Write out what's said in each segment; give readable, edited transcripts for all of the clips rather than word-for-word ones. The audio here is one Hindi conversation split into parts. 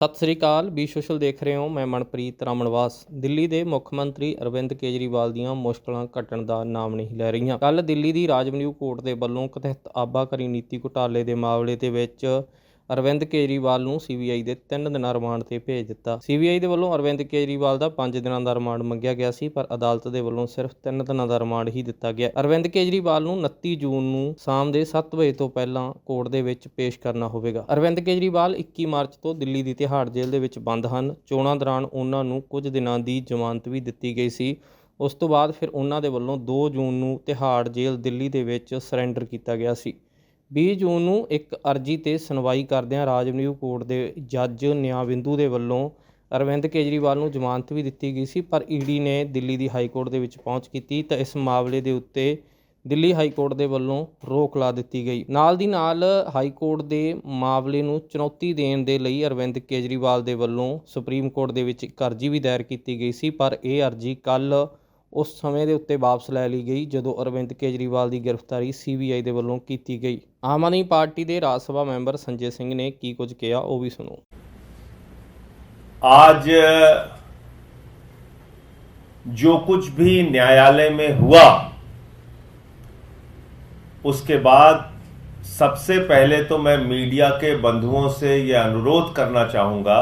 ਸਤਿ ਸ੍ਰੀ ਅਕਾਲ। ਬੀ ਸੋਸ਼ਲ ਦੇਖ ਰਹੇ ਹੋ। ਮੈਂ ਮਨਪ੍ਰੀਤ ਰਾਮਨਵਾਸ। ਦਿੱਲੀ ਦੇ ਮੁੱਖ ਮੰਤਰੀ ਅਰਵਿੰਦ ਕੇਜਰੀਵਾਲ ਦੀਆਂ ਮੁਸ਼ਕਲਾਂ ਘਟਣ ਦਾ ਨਾਮ ਨਹੀਂ ਲੈ ਰਹੀਆਂ। ਕੱਲ੍ਹ ਦਿੱਲੀ ਦੀ ਰਾਜਮਨਿਊ ਕੋਰਟ ਦੇ ਵੱਲੋਂ ਕਥਿਤ ਆਬਾਕਾਰੀ ਨੀਤੀ ਘੁਟਾਲੇ ਦੇ ਮਾਮਲੇ ਦੇ ਵਿੱਚ ਅਰਵਿੰਦ ਕੇਜਰੀਵਾਲ ਨੂੰ CBI ਦੇ 3 ਦਿਨਾਂ ਰਿਮਾਂਡ 'ਤੇ ਭੇਜ ਦਿੱਤਾ। CBI ਦੇ ਵੱਲੋਂ ਅਰਵਿੰਦ ਕੇਜਰੀਵਾਲ ਦਾ 5 ਦਿਨਾਂ ਦਾ ਰਿਮਾਂਡ ਮੰਗਿਆ ਗਿਆ ਸੀ, ਪਰ ਅਦਾਲਤ ਦੇ ਵੱਲੋਂ ਸਿਰਫ 3 ਦਿਨਾਂ ਦਾ ਰਿਮਾਂਡ ਹੀ ਦਿੱਤਾ ਗਿਆ। ਅਰਵਿੰਦ ਕੇਜਰੀਵਾਲ ਨੂੰ 29 ਜੂਨ ਨੂੰ ਸ਼ਾਮ ਦੇ 7 ਵਜੇ ਤੋਂ ਪਹਿਲਾਂ ਕੋਰਟ ਦੇ ਵਿੱਚ ਪੇਸ਼ ਕਰਨਾ ਹੋਵੇਗਾ। ਅਰਵਿੰਦ ਕੇਜਰੀਵਾਲ 21 ਮਾਰਚ ਤੋਂ ਦਿੱਲੀ ਦੀ ਤਿਹਾੜ ਜੇਲ੍ਹ ਦੇ ਵਿੱਚ ਬੰਦ ਹਨ। ਚੋਣਾਂ ਦੌਰਾਨ ਉਹਨਾਂ ਨੂੰ ਕੁਝ ਦਿਨਾਂ ਦੀ ਜ਼ਮਾਨਤ ਵੀ ਦਿੱਤੀ ਗਈ ਸੀ। ਉਸ ਤੋਂ ਬਾਅਦ ਫਿਰ ਉਹਨਾਂ ਦੇ ਵੱਲੋਂ 2 ਜੂਨ ਨੂੰ ਤਿਹਾੜ ਜੇਲ੍ਹ ਦਿੱਲੀ ਦੇ ਵਿੱਚ ਸਰੈਂਡਰ ਕੀਤਾ ਗਿਆ ਸੀ। 20 ਜੂਨ ਨੂੰ ਇੱਕ ਅਰਜ਼ੀ 'ਤੇ ਸੁਣਵਾਈ ਕਰਦਿਆਂ ਰਾਜਮਨਿਊ ਕੋਰਟ ਦੇ ਜੱਜ ਨਿਆਬਿੰਦੂ ਦੇ ਵੱਲੋਂ ਅਰਵਿੰਦ ਕੇਜਰੀਵਾਲ ਨੂੰ ਜ਼ਮਾਨਤ ਵੀ ਦਿੱਤੀ ਗਈ ਸੀ, ਪਰ ED ਨੇ ਦਿੱਲੀ ਦੀ ਹਾਈ ਕੋਰਟ ਦੇ ਵਿੱਚ ਪਹੁੰਚ ਕੀਤੀ ਤਾਂ ਇਸ ਮਾਮਲੇ ਦੇ ਉੱਤੇ ਦਿੱਲੀ ਹਾਈ ਕੋਰਟ ਦੇ ਵੱਲੋਂ ਰੋਕ ਲਾ ਦਿੱਤੀ ਗਈ। ਨਾਲ ਦੀ ਨਾਲ ਹਾਈ ਕੋਰਟ ਦੇ ਮਾਮਲੇ ਨੂੰ ਚੁਣੌਤੀ ਦੇਣ ਦੇ ਲਈ ਅਰਵਿੰਦ ਕੇਜਰੀਵਾਲ ਦੇ ਵੱਲੋਂ ਸੁਪਰੀਮ ਕੋਰਟ ਦੇ ਵਿੱਚ ਇੱਕ ਅਰਜ਼ੀ ਵੀ ਦਾਇਰ ਕੀਤੀ ਗਈ ਸੀ, ਪਰ ਇਹ ਅਰਜ਼ੀ ਕੱਲ੍ਹ ਉਸ ਸਮੇਂ ਦੇ ਉੱਤੇ ਵਾਪਸ ਲੈ ਲਈ ਗਈ ਜਦੋਂ ਅਰਵਿੰਦ ਕੇਜਰੀਵਾਲ ਦੀ ਗ੍ਰਿਫਤਾਰੀ CBI ਦੇ ਵੱਲੋਂ ਕੀਤੀ ਗਈ। ਆਮ ਆਦਮੀ ਪਾर्टी ਦੇ ਰਾਜ सभा ਮੈਂਬਰ ਸੰਜੇ ਸਿੰਘ ਨੇ ਕੀ ਕੁਝ ਕਿਹਾ, ਉਹ ਵੀ ਸੁਣੋ। आज जो कुछ भी न्यायालय में हुआ, उसके बाद सबसे पहले तो मैं मीडिया के बंधुओं से यह अनुरोध करना चाहूंगा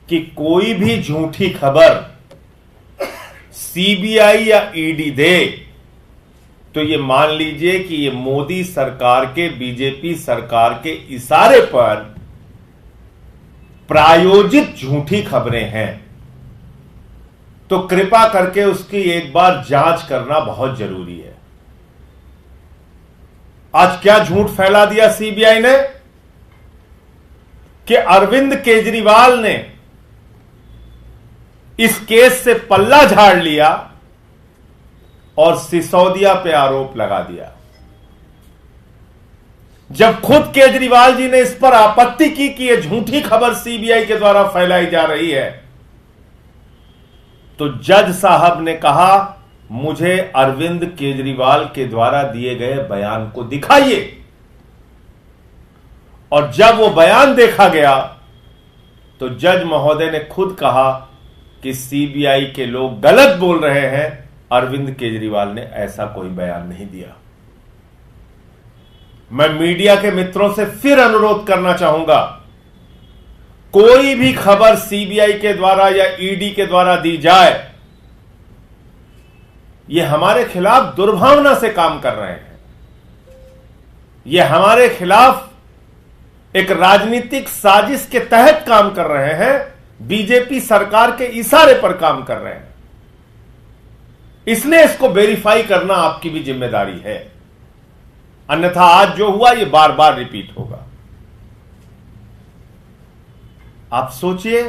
कि कोई भी झूठी खबर CBI या ED दे तो ये मान लीजिए कि ये मोदी सरकार के, BJP सरकार के इशारे पर प्रायोजित झूठी खबरें हैं। तो कृपा करके उसकी एक बार जांच करना बहुत जरूरी है। आज क्या झूठ फैला दिया CBI ने कि अरविंद केजरीवाल ने इस केस से पल्ला झाड़ लिया और सिसोदिया पे आरोप लगा दिया, जब खुद केजरीवाल जी ने इस पर आपत्ति की कि यह झूठी खबर CBI के द्वारा फैलाई जा रही है, तो जज साहब ने कहा मुझे अरविंद केजरीवाल के द्वारा दिए गए बयान को दिखाइए। और जब वो बयान देखा गया तो जज महोदय ने खुद कहा कि CBI के लोग गलत बोल रहे हैं, अरविंद केजरीवाल ने ऐसा कोई बयान नहीं दिया। मैं मीडिया के मित्रों से फिर अनुरोध करना चाहूंगा, कोई भी खबर CBI के द्वारा या ED के द्वारा दी जाए, यह हमारे खिलाफ दुर्भावना से काम कर रहे हैं। यह हमारे खिलाफ एक राजनीतिक साजिश के तहत काम कर रहे हैं, BJP सरकार के इशारे पर काम कर रहे हैं। इसलिए इसको वेरीफाई करना आपकी भी जिम्मेदारी है, अन्यथा आज जो हुआ यह बार बार रिपीट होगा। आप सोचिए,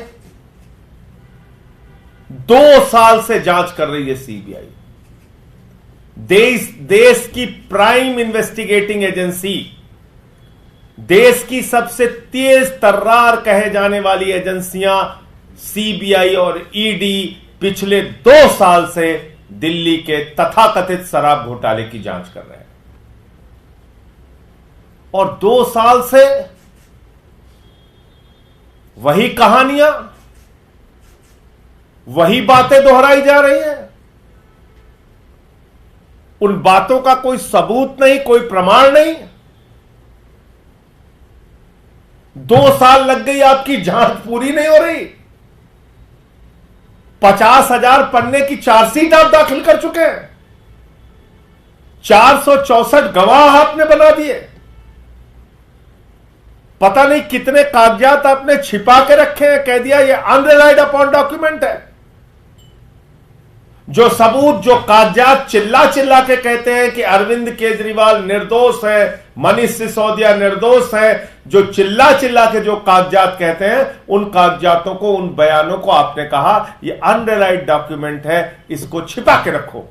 2 साल से जांच कर रही है CBI, देश की प्राइम इन्वेस्टिगेटिंग एजेंसी, देश की सबसे तेज तर्रार कहे जाने वाली एजेंसियां CBI और ED पिछले 2 साल से दिल्ली के तथाकथित शराब घोटाले की जांच कर रहे हैं। और 2 साल से वही कहानियां, वही बातें दोहराई जा रही हैं। उन बातों का कोई सबूत नहीं, कोई प्रमाण नहीं। 2 साल लग गई, आपकी जांच पूरी नहीं हो रही। 50,000 पन्ने की चार्जशीट आप दाखिल कर चुके हैं, 464 गवाह आपने बना दिए, पता नहीं कितने कागजात आपने छिपा के रखे हैं, कह दिया ये अनरिलाइड अपॉन डॉक्यूमेंट है। जो सबूत, जो कागजात चिल्ला चिल्ला के कहते हैं कि अरविंद केजरीवाल निर्दोष है, मनीष सिसोदिया निर्दोष है, जो चिल्ला चिल्ला के जो कागजात कहते हैं, उन कागजातों को, उन बयानों को आपने कहा ये अनरिलाइड डॉक्यूमेंट है, इसको छिपा के रखो।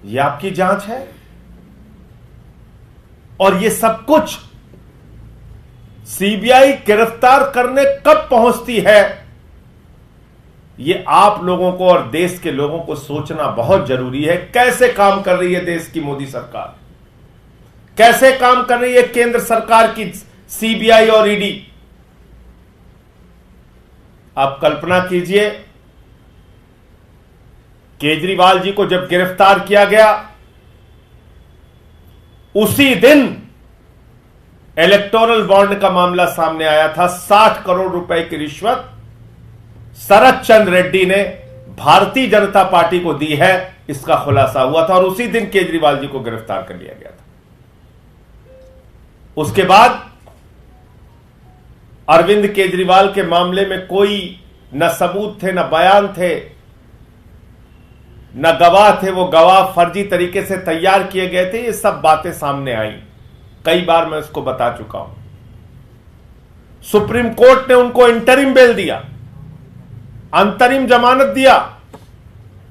ये आपकी जांच है। और ये सब कुछ CBI गिरफ्तार करने कब पहुंचती है, ये आप लोगों को और देश के लोगों को सोचना बहुत जरूरी है। कैसे काम कर रही है देश की मोदी सरकार, कैसे काम कर रही है केंद्र सरकार की सीबीआई और ईडी। आप कल्पना कीजिए, केजरीवाल जी को जब गिरफ्तार किया गया, उसी दिन इलेक्टोरल बॉन्ड का मामला सामने आया था। 60 करोड़ रुपए की रिश्वत शरद चंद्र रेड्डी ने भारतीय जनता पार्टी को दी है, इसका खुलासा हुआ था और उसी दिन केजरीवाल जी को गिरफ्तार कर लिया गया था। उसके बाद अरविंद केजरीवाल के मामले में कोई न सबूत थे, न बयान थे, न गवाह थे। वो गवाह फर्जी तरीके से तैयार किए गए थे। ये सब बातें सामने आई, कई बार मैं इसको बता चुका हूं। सुप्रीम कोर्ट ने उनको इंटरिम बेल दिया, अंतरिम जमानत दिया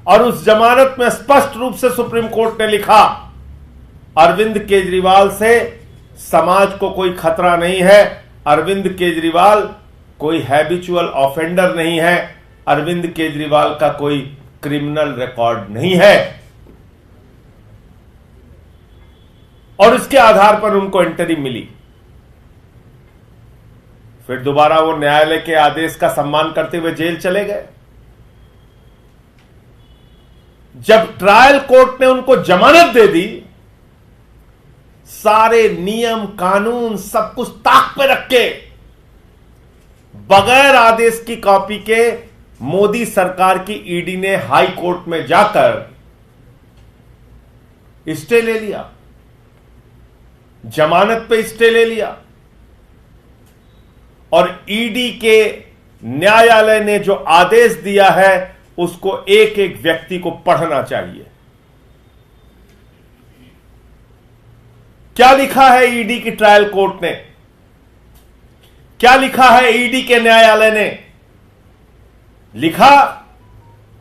और उस जमानत में स्पष्ट रूप से सुप्रीम कोर्ट ने लिखा, अरविंद केजरीवाल से समाज को कोई खतरा नहीं है, अरविंद केजरीवाल कोई हैबिचुअल ऑफेंडर नहीं है, अरविंद केजरीवाल का कोई क्रिमिनल रिकॉर्ड नहीं है। और इसके आधार पर उनको इंटरिम मिली। फिर दोबारा वो न्यायालय के आदेश का सम्मान करते हुए जेल चले गए। जब ट्रायल कोर्ट ने उनको जमानत दे दी, सारे नियम कानून सब कुछ ताक पे रख के, बगैर आदेश की कॉपी के मोदी सरकार की ईडी ने हाई कोर्ट में जाकर स्टे ले लिया, जमानत पे स्टे ले लिया। और ईडी के न्यायालय ने जो आदेश दिया है उसको एक एक व्यक्ति को पढ़ना चाहिए। क्या लिखा है ईडी की ट्रायल कोर्ट ने, क्या लिखा है ईडी के न्यायालय ने? लिखा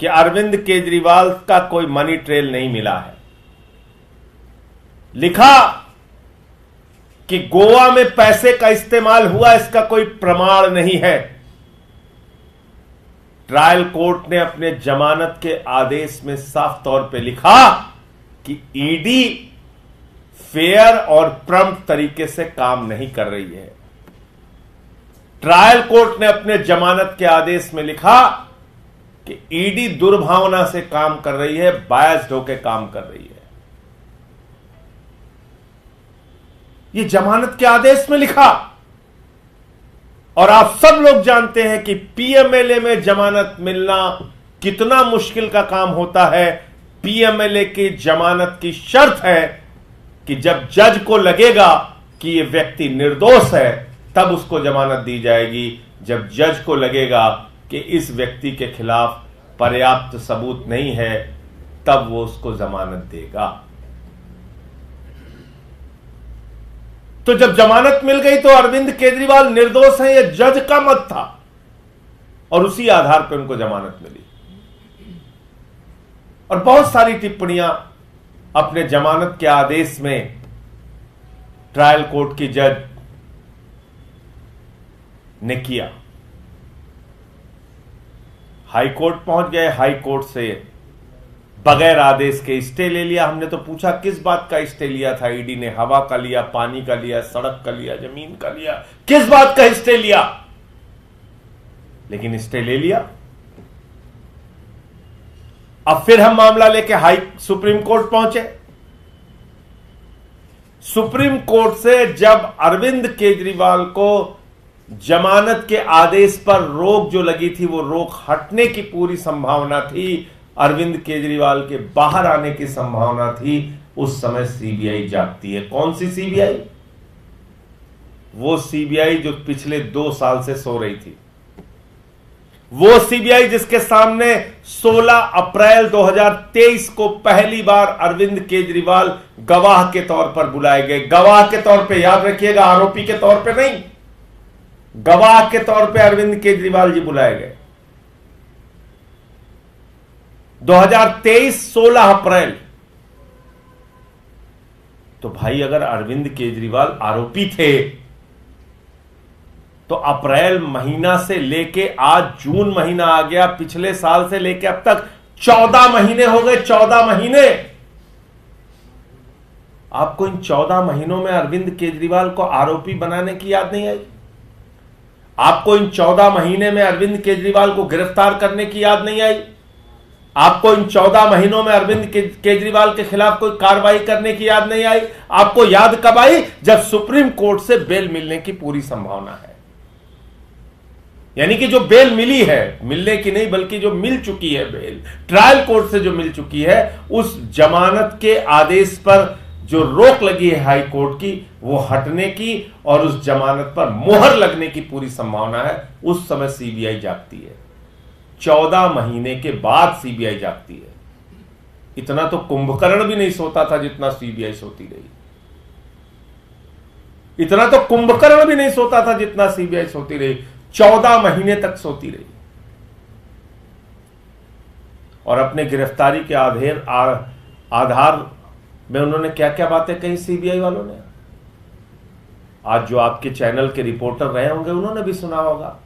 कि अरविंद केजरीवाल का कोई मनी ट्रेल नहीं मिला है। लिखा कि गोवा में पैसे का इस्तेमाल हुआ, इसका कोई प्रमाण नहीं है। ट्रायल कोर्ट ने अपने जमानत के आदेश में साफ तौर पे लिखा कि ईडी फेयर और प्रम्प्ट तरीके से काम नहीं कर रही है। ट्रायल कोर्ट ने अपने जमानत के आदेश में लिखा कि ईडी दुर्भावना से काम कर रही है, बायस्ड होकर काम कर रही है। ये जमानत के आदेश में लिखा। और आप सब लोग जानते हैं कि पीएमएलए में जमानत मिलना कितना मुश्किल का काम होता है। पीएमएलए की जमानत की शर्त है कि जब जज को लगेगा कि यह व्यक्ति निर्दोष है, तब उसको जमानत दी जाएगी। जब जज को लगेगा कि इस व्यक्ति के खिलाफ पर्याप्त सबूत नहीं है, तब वो उसको जमानत देगा। तो जब जमानत मिल गई तो अरविंद केजरीवाल निर्दोष है, यह जज का मत था और उसी आधार पर उनको जमानत मिली। और बहुत सारी टिप्पणियां अपने जमानत के आदेश में ट्रायल कोर्ट की जज ने किया। हाई कोर्ट पहुंच गए, हाई कोर्ट से बगैर आदेश के स्टे ले लिया। हमने तो पूछा किस बात का स्टे लिया था ईडी ने? हवा का लिया, पानी का लिया, सड़क का लिया, जमीन का लिया, किस बात का स्टे लिया? लेकिन स्टे ले लिया। अब फिर हम मामला लेके सुप्रीम कोर्ट पहुंचे। सुप्रीम कोर्ट से जब अरविंद केजरीवाल को जमानत के आदेश पर रोक जो लगी थी, वो रोक हटने की पूरी संभावना थी, अरविंद केजरीवाल के बाहर आने की संभावना थी, उस समय सीबीआई जागती है। कौन सी सीबीआई? वो सीबीआई जो पिछले 2 साल से सो रही थी। वो सीबीआई जिसके सामने 16 अप्रैल 2023 को पहली बार अरविंद केजरीवाल गवाह के तौर पर बुलाए गए। गवाह के तौर पे, याद रखिएगा, आरोपी के तौर पे नहीं, गवाह के तौर पे अरविंद केजरीवाल जी बुलाए गए। 2023 16 अप्रैल। तो भाई अगर अरविंद केजरीवाल आरोपी थे तो अप्रैल महीना से लेके आज जून महीना आ गया, पिछले साल से लेके अब तक 14 महीने हो गए। 14 महीने आपको इन 14 महीनों में अरविंद केजरीवाल को आरोपी बनाने की याद नहीं आई? आपको इन 14 महीने में अरविंद केजरीवाल को गिरफ्तार करने की याद नहीं आई? आपको इन 14 महीनों में अरविंद केजरीवाल के खिलाफ कोई कार्रवाई करने की याद नहीं आई? आपको याद कब आई? जब सुप्रीम कोर्ट से बेल मिलने की पूरी संभावना है। यानी कि जो बेल मिली है, मिलने की नहीं बल्कि जो मिल चुकी है बेल, ट्रायल कोर्ट से जो मिल चुकी है, उस जमानत के आदेश पर जो रोक लगी है हाई कोर्ट की, वो हटने की और उस जमानत पर मोहर लगने की पूरी संभावना है। उस समय सीबीआई जागती है। 14 महीने के बाद सीबीआई जागती है। इतना तो कुंभकर्ण भी नहीं सोता था जितना सीबीआई सोती रही। इतना तो कुंभकर्ण भी नहीं सोता था जितना सीबीआई सोती रही। 14 महीने तक सोती रही और अपने गिरफ्तारी के आधार में उन्होंने क्या क्या बातें कही सीबीआई वालों ने। आज जो आपके चैनल के रिपोर्टर रहे होंगे उन्होंने भी सुना होगा।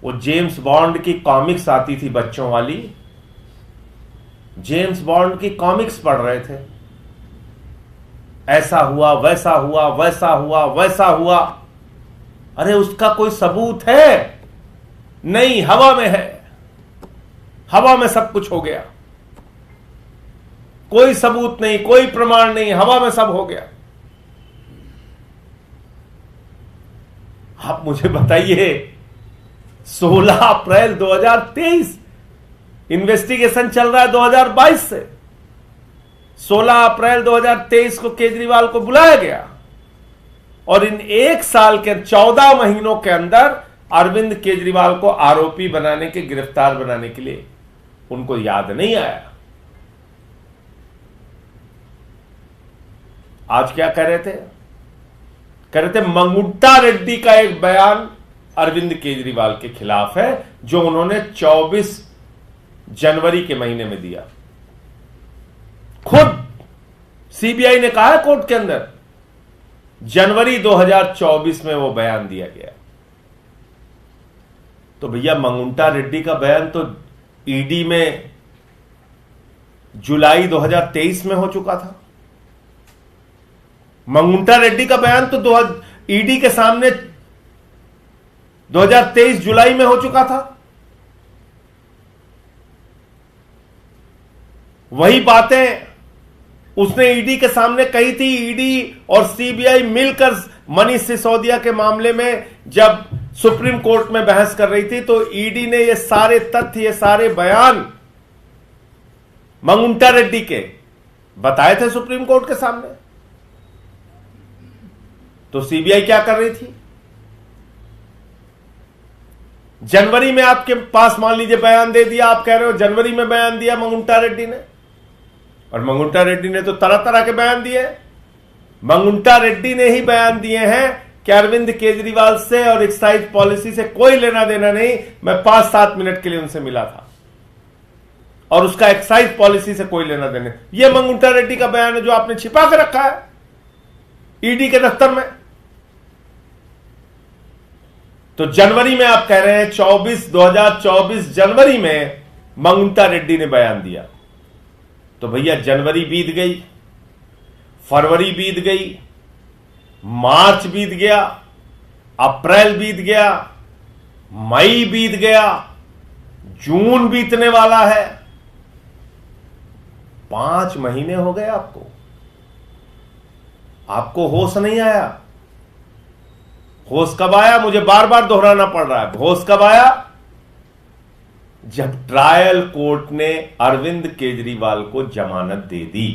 वो जेम्स बॉन्ड की कॉमिक्स आती थी बच्चों वाली, जेम्स बॉन्ड की कॉमिक्स पढ़ रहे थे। ऐसा हुआ, वैसा हुआ, वैसा हुआ, वैसा हुआ। अरे उसका कोई सबूत है? नहीं, हवा में है। हवा में सब कुछ हो गया। कोई सबूत नहीं, कोई प्रमाण नहीं, हवा में सब हो गया। आप मुझे बताइए, 16 अप्रैल 2023 इन्वेस्टिगेशन चल रहा है 2022 से। 16 अप्रैल 2023 को केजरीवाल को बुलाया गया और इन 1 साल के 14 महीनों के अंदर अरविंद केजरीवाल को आरोपी बनाने के, गिरफ्तार बनाने के लिए उनको याद नहीं आया। आज क्या कह रहे थे? कह रहे थे मंगुट्टा रेड्डी का एक बयान अरविंद केजरीवाल के खिलाफ है जो उन्होंने 24 जनवरी के महीने में दिया। खुद सीबीआई ने कहा है कोर्ट के अंदर, जनवरी 2024 में वो बयान दिया गया। तो भैया मंगुट्टा रेड्डी का बयान तो ईडी में जुलाई 2023 में हो चुका था। मंगुट्टा रेड्डी का बयान तो ईडी के सामने 2023 जुलाई में हो चुका था। वही बातें उसने ईडी के सामने कही थी। ईडी और सीबीआई मिलकर मनीष सिसोदिया के मामले में जब सुप्रीम कोर्ट में बहस कर रही थी तो ईडी ने ये सारे तथ्य, ये सारे बयान मंगुट्टा रेड्डी के बताए थे सुप्रीम कोर्ट के सामने। तो सीबीआई क्या कर रही थी? जनवरी में आपके पास मान लीजिए बयान दे दिया, आप कह रहे हो जनवरी में बयान दिया मंगुट्टा रेड्डी ने, और मंगुट्टा रेड्डी ने तो तरह तरह के बयान दिए। मंगुट्टा रेड्डी ने ही बयान दिए हैं कि अरविंद केजरीवाल से और एक्साइज पॉलिसी से कोई लेना देना नहीं। मैं 5-7 मिनट के लिए उनसे मिला था और उसका एक्साइज पॉलिसी से कोई लेना देना। यह मंगुट्टा रेड्डी का बयान है जो आपने छिपा के रखा है ईडी के दफ्तर में। तो जनवरी में आप कह रहे हैं 2024 जनवरी में मंगुट्टा रेड्डी ने बयान दिया। तो भैया जनवरी बीत गई, फरवरी बीत गई, मार्च बीत गया, अप्रैल बीत गया, मई बीत गया, जून बीतने वाला है। 5 महीने हो गए आपको होश नहीं आया। होश कब आया? मुझे बार बार दोहराना पड़ रहा है। होश कब आया? जब ट्रायल कोर्ट ने अरविंद केजरीवाल को जमानत दे दी।